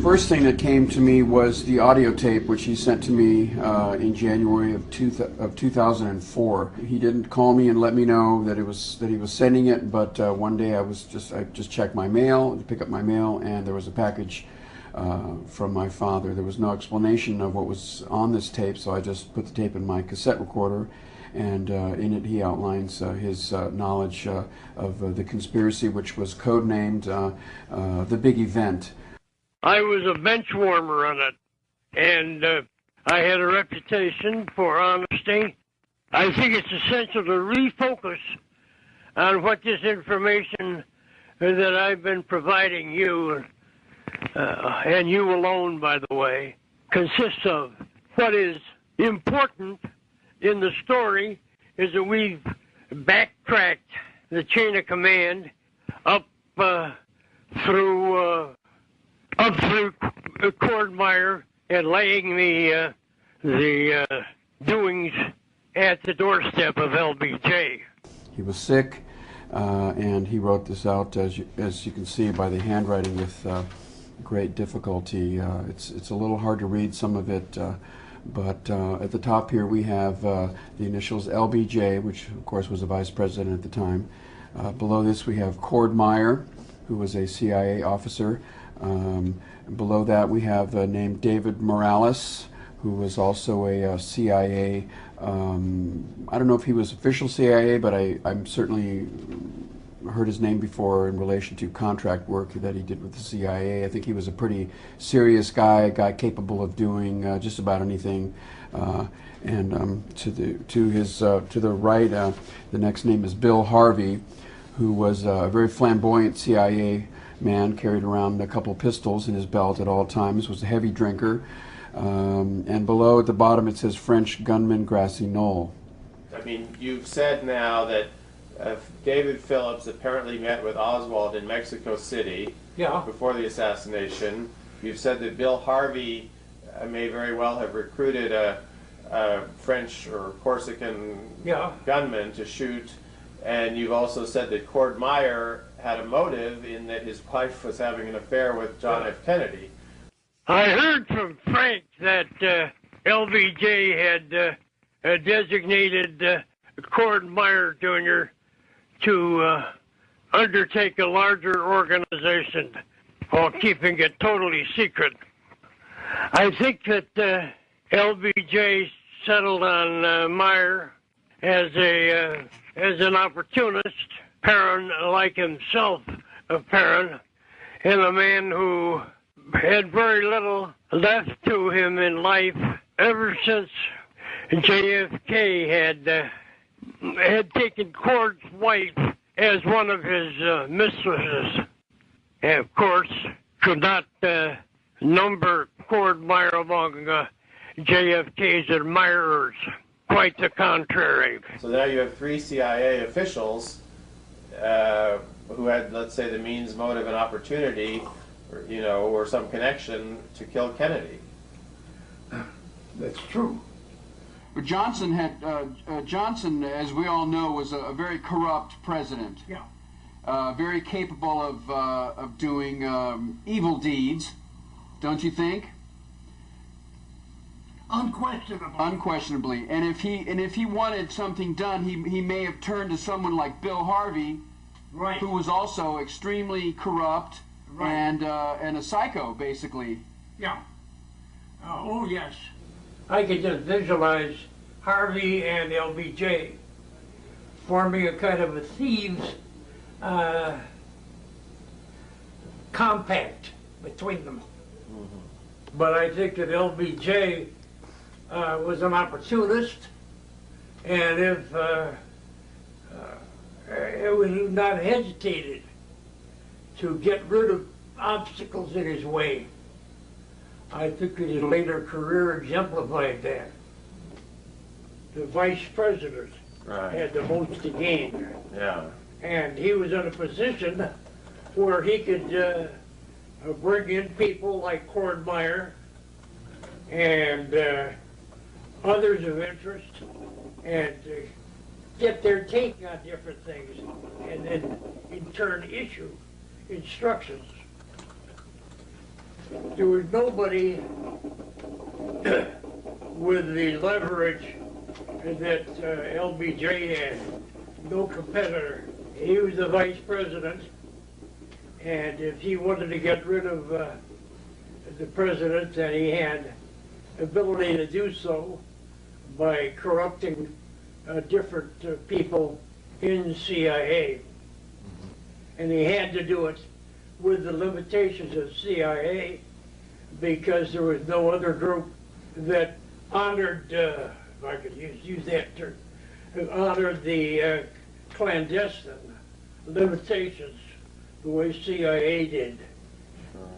first thing that came to me was the audio tape, which he sent to me in January of 2004. He didn't call me and let me know that he was sending it, but one day I just checked my mail, to pick up my mail, and there was a package from my father. There was no explanation of what was on this tape, so I just put the tape in my cassette recorder, and in it he outlines his knowledge of the conspiracy, which was codenamed The Big Event. I was a bench warmer on it, and I had a reputation for honesty. I think it's essential to refocus on what this information that I've been providing you, and you alone, by the way, consists of. What is important in the story is that we've backtracked the chain of command up through Cord Meyer and laying the doings at the doorstep of LBJ. He was sick, and he wrote this out, as you can see by the handwriting, with great difficulty. It's a little hard to read some of it, but at the top here we have the initials LBJ, which of course was a vice president at the time. Below this we have Cord Meyer, who was a CIA officer. Below that we have named David Morales, who was also a CIA, I don't know if he was official CIA, but I'm certainly heard his name before in relation to contract work that he did with the CIA. I think he was a pretty serious guy, a guy capable of doing just about anything. And to the right, the next name is Bill Harvey, who was a very flamboyant CIA man, carried around a couple of pistols in his belt at all times, was a heavy drinker. And below at the bottom it says French gunman Grassy Knoll. I mean, you've said now that David Phillips apparently met with Oswald in Mexico City before the assassination. You've said that Bill Harvey may very well have recruited a French or Corsican gunman to shoot. And you've also said that Cord Meyer had a motive in that his wife was having an affair with John F. Kennedy. I heard from Frank that LBJ had designated Cord Meyer Jr. to undertake a larger organization while keeping it totally secret. I think that LBJ settled on Meyer as an opportunist, Perrin like himself of Perrin, and a man who had very little left to him in life ever since JFK had taken Cord's wife as one of his mistresses, and of course could not number Cord Meyer among JFK's admirers. Quite the contrary. So now you have three CIA officials who had, let's say, the means, motive, and opportunity, or some connection to kill Kennedy. That's true. But Johnson, as we all know, was a very corrupt president. Yeah. Very capable of doing evil deeds, don't you think? Unquestionably. And if he wanted something done, he may have turned to someone like Bill Harvey, right, who was also extremely corrupt, right, and a psycho, basically. Yeah. Oh yes. I could just visualize Harvey and LBJ forming a kind of a thieves compact between them. Mm-hmm. But I think that LBJ was an opportunist, and if it was not hesitated to get rid of obstacles in his way. I think that his later career exemplified that. The vice president had the most to gain. Yeah. And he was in a position where he could bring in people like Cord Meyer and others of interest, and get their take on different things, and then in turn issue instructions. there was nobody with the leverage that LBJ had. No competitor. He was the vice president, and if he wanted to get rid of the president, and he had ability to do so by corrupting different people in CIA. And he had to do it with the limitations of CIA because there was no other group that honored, if I could use that term, honored the clandestine limitations the way CIA did.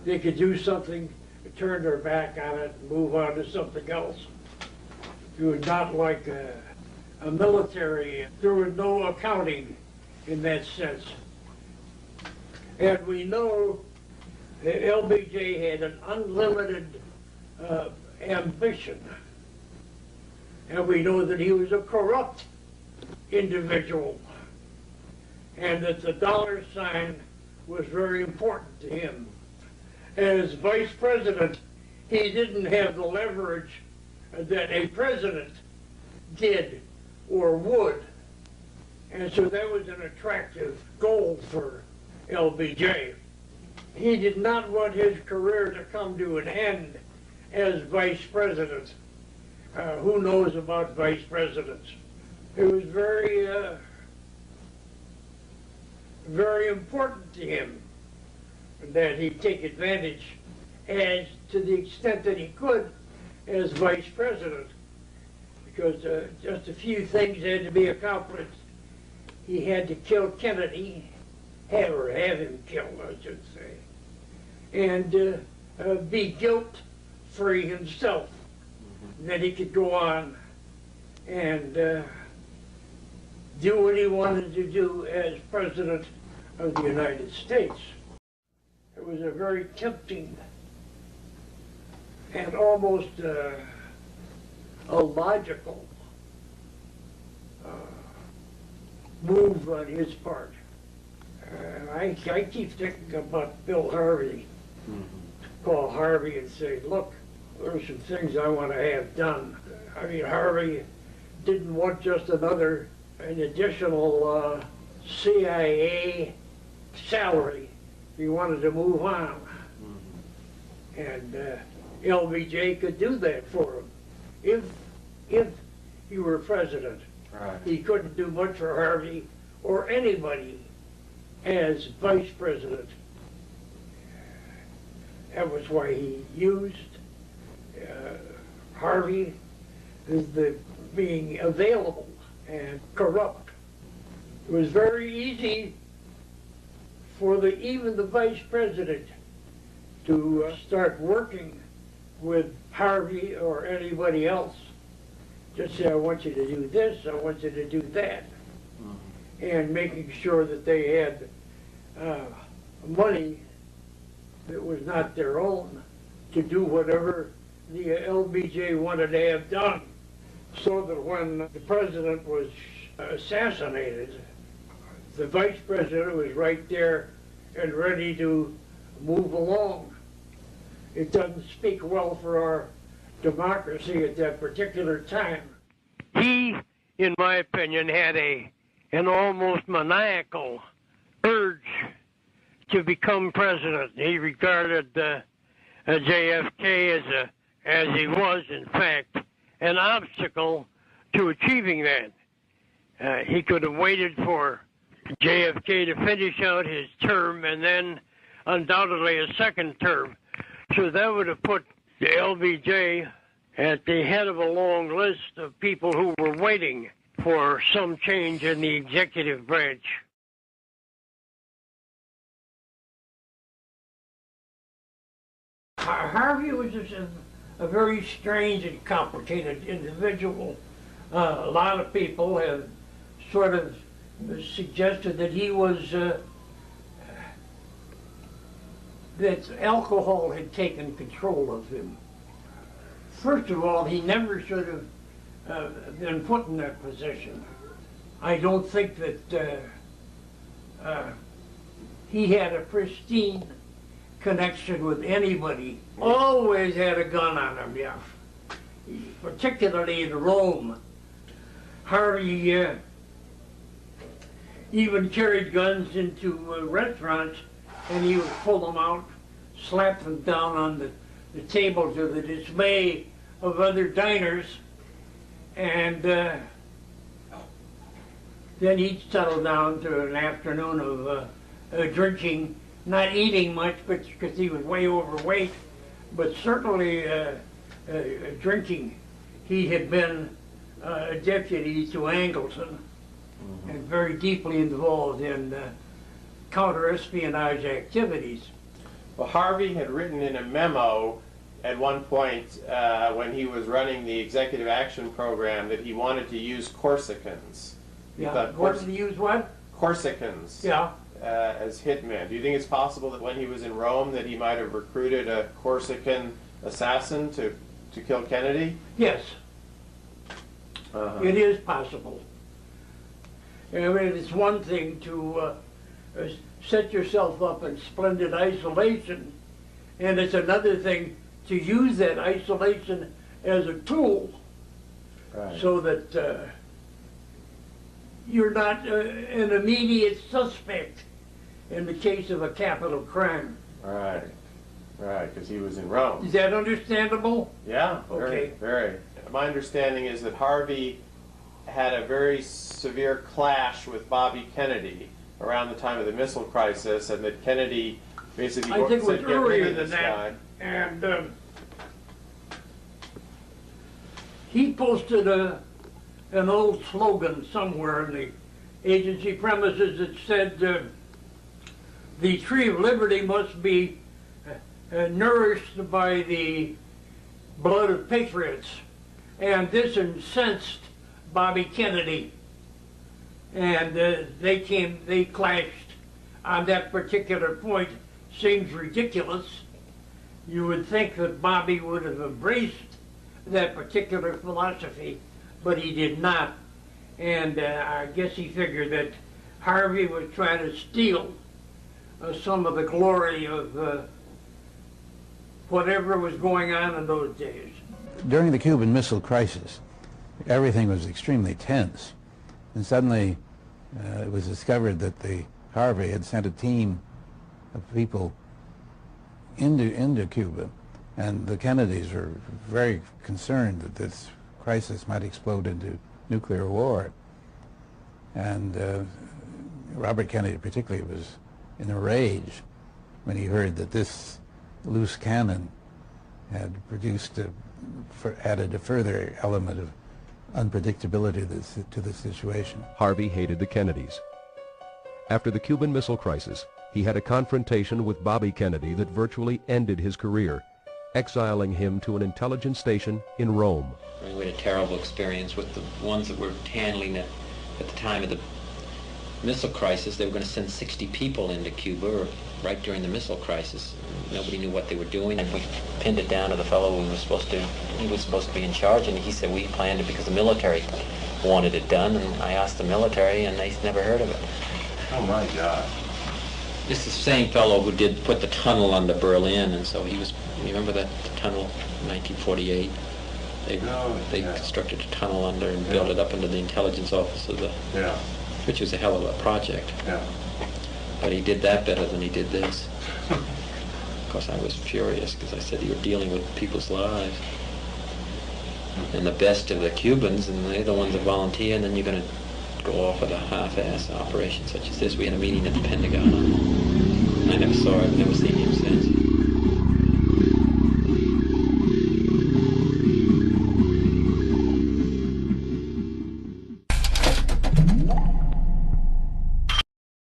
They could do something, turn their back on it, and move on to something else. It was not like a military. There was no accounting in that sense. And we know that LBJ had an unlimited ambition. And we know that he was a corrupt individual. And that the dollar sign was very important to him. As vice president, he didn't have the leverage that a president did or would. And so that was an attractive goal for LBJ. He did not want his career to come to an end as vice president. Who knows about vice presidents? It was very, very important to him that he take advantage, as to the extent that he could, as vice president, because just a few things had to be accomplished. He had to kill Kennedy, have him killed, I should say, and be guilt-free himself. That he could go on and do what he wanted to do as President of the United States. It was a very tempting and almost a logical move on his part. I keep thinking about Bill Harvey, call Harvey and say, look, there are some things I want to have done. I mean, Harvey didn't want just an additional CIA salary. He wanted to move on. And LBJ could do that for him if he were president. Right. He couldn't do much for Harvey or anybody as vice president. That was why he used Harvey as being available and corrupt. It was very easy for even the vice president to start working with Harvey or anybody else. Just say, I want you to do this, I want you to do that. And making sure that they had money that was not their own to do whatever the LBJ wanted to have done, so that when the president was assassinated, the vice president was right there and ready to move along. It doesn't speak well for our democracy at that particular time. He, in my opinion, had an almost maniacal urge to become president. He regarded JFK as he was, in fact, an obstacle to achieving that. He could have waited for JFK to finish out his term and then undoubtedly a second term. So that would have put the LBJ at the head of a long list of people who were waiting for some change in the executive branch. Harvey was just a very strange and complicated individual. A lot of people have sort of suggested that he was, that alcohol had taken control of him. First of all, he never should have been put in that position. I don't think that he had a pristine connection with anybody. Always had a gun on him, yeah. Particularly in Rome. Harvey even carried guns into restaurants, and he would pull them out, slap them down on the table to the dismay of other diners, and then he'd settle down to an afternoon of drinking, not eating much, but because he was way overweight, but certainly drinking. He had been a deputy to Angleton, and very deeply involved in counter-espionage activities. Well, Harvey had written in a memo at one point when he was running the executive action program that he wanted to use Corsicans. Yeah, wanted to use what? Corsicans. Yeah. As hitmen. Do you think it's possible that when he was in Rome that he might have recruited a Corsican assassin to kill Kennedy? Yes. It is possible. I mean, it's one thing to set yourself up in splendid isolation, and it's another thing to use that isolation as a tool, right, so that you're not an immediate suspect in the case of a capital crime. Right, right, because he was in Rome. Is that understandable? Yeah, Okay. very. My understanding is that Harvey had a very severe clash with Bobby Kennedy around the time of the missile crisis, and that Kennedy basically I think it was said, "Get rid earlier of than this guy." that. And he posted an old slogan somewhere in the agency premises that said, the tree of liberty must be nourished by the blood of patriots. And this incensed Bobby Kennedy. And they clashed on that particular point. Seems ridiculous. You would think that Bobby would have embraced that particular philosophy, but he did not. And I guess he figured that Harvey was trying to steal some of the glory of whatever was going on in those days. During the Cuban Missile Crisis, everything was extremely tense, and suddenly it was discovered that Harvey had sent a team of people into Cuba, and the Kennedys were very concerned that this crisis might explode into nuclear war. And Robert Kennedy particularly was in a rage when he heard that this loose cannon had added a further element of unpredictability to the situation. Harvey hated the Kennedys. After the Cuban Missile Crisis, he had a confrontation with Bobby Kennedy that virtually ended his career, exiling him to an intelligence station in Rome. We had a terrible experience with the ones that were handling it at the time of the missile crisis. They were going to send 60 people into Cuba right during the missile crisis. Nobody knew what they were doing, and we pinned it down to the fellow he was supposed to be in charge, and he said we planned it because the military wanted it done, and I asked the military, and they never heard of it. Oh my God. This is the same fellow who did put the tunnel under Berlin, and so he was, you remember that tunnel in 1948? They constructed a tunnel under and built it up into the intelligence office of the, which was a hell of a project. But he did that better than he did this. Of course, I was furious because I said, you're dealing with people's lives. And the best of the Cubans, and they're the ones that volunteer, and then you're going to go off with a half-ass operation such as this. We had a meeting at the Pentagon. I never saw it, never seen him since.